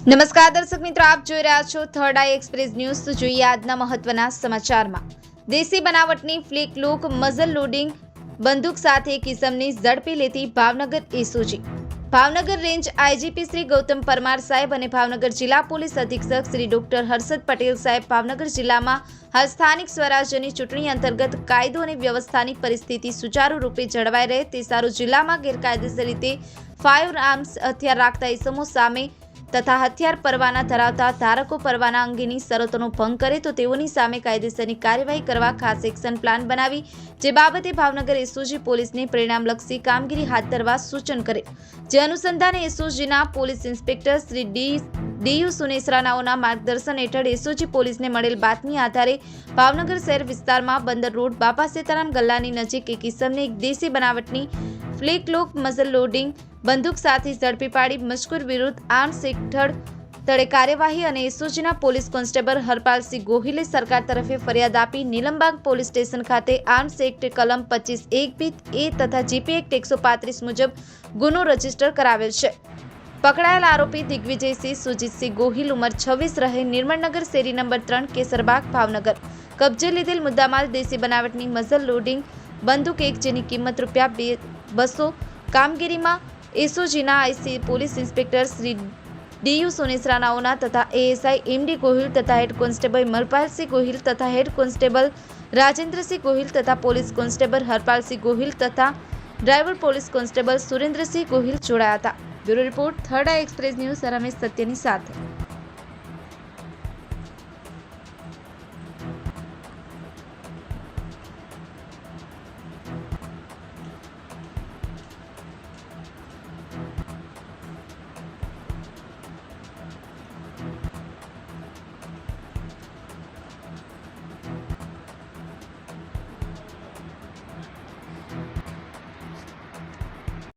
નમસ્કાર દર્શક મિત્રો, આપ જોઈ રહ્યા છો થર્ડ આઈ એક્સપ્રેસ ન્યૂઝ। તો જોઈએ આજના મહત્વના સમાચારમાં। દેશી બનાવટની ફ્લિક લુક મઝલ લોડિંગ બંદૂક સાથે એક ઇસમને ઝડપી લેતી Bhavnagar SOG. Bhavnagar range IGP Shri Gautam Parmar સાહેબ અને ભાવનગર જિલ્લા પોલીસ અધિક્ષક શ્રી ડોક્ટર હર્ષદ પટેલ સાહેબ ભાવનગર જિલ્લામાં હાલ સ્થાનિક સ્વરાજ્યની ચૂંટણી અંતર્ગત કાયદો અને વ્યવસ્થાની પરિસ્થિતિ સુચારુ રૂપે જળવાઈ રહે તે સારું જિલ્લામાં ગેરકાયદેસર રીતે ફાયર આર્મ્સ હથિયાર રાખતા ઇસમો સામે તથા હથિયાર પરવાના ધરાવતા ધારકો પરવાના અંગેની શરતોનો ભંગ કરે તો તેઓની સામે કાયદેસરની કાર્યવાહી કરવા ખાસ એક્શન પ્લાન બનાવી જે બાબતે ભાવનગર એસઓજી પોલીસને પરિણામલક્ષી કામગીરી હાથ ધરવા સૂચન કરે। જે અનુસંધાને એસઓજીના પોલીસ ઇન્સ્પેક્ટર શ્રી ડીયુ સુનેસરાનાઓના માર્ગદર્શન હેઠળ એસઓજી પોલીસને મળેલ બાતમી આધારે ભાવનગર શહેર વિસ્તારમાં બંદર રોડ બાપા સીતારામ ગલ્લાની નજીક એક ઇસમને એક દેશી બનાવટની ફ્લિક લુક મઝલ લોડિંગ બંદૂક સાથે ઝડપી પાડી મજકૂર વિરુદ્ધ આર્મ્સ હેઠળ તળે કાર્યવાહી અને એસઓજીના પોલીસ કોન્સ્ટેબલ હરપાલસિંહ ગોહિલે સરકાર તરફે ફરિયાદ આપી નીલમબાગ પોલીસ સ્ટેશન ખાતે આર્મ્સ એક્ટ કલમ 25(1) એ તથા જીપી એક્ટ 135 મુજબ ગુનો રજીસ્ટર કરાવેલ છે। પકડાયેલ આરોપી દિગ્વિજયસિંહ સુજીતસિંહ ગોહિલ ઉંમર 26 રહે નિર્મળનગર શેરી નંબર 3 કેસરબાગ ભાવનગર કબજે લીધેલ મુદ્દામાલ દેશી બનાવટની મઝલ લોડિંગ બંદૂક એક જેની કિંમત ₹200 કામગીરીમાં એસઓજીના IC police inspector Shri DU સોનેસરાનાઓના તથા એએસઆઈ એમડી ગોહિલ તથા હેડ કોન્સ્ટેબલ મલપાલસિંહ ગોહિલ તથા હેડ કોન્સ્ટેબલ રાજેન્દ્રસિંહ ગોહિલ તથા પોલીસ કોન્સ્ટેબલ હરપાલસિંહ ગોહિલ તથા driver police constable Surendrasinh Gohil જોડાયા હતા। બ્યુરો રિપોર્ટ થર્ડ આઈ એક્સપ્રેસ ન્યૂઝ રમેશ સત્યની સાથે।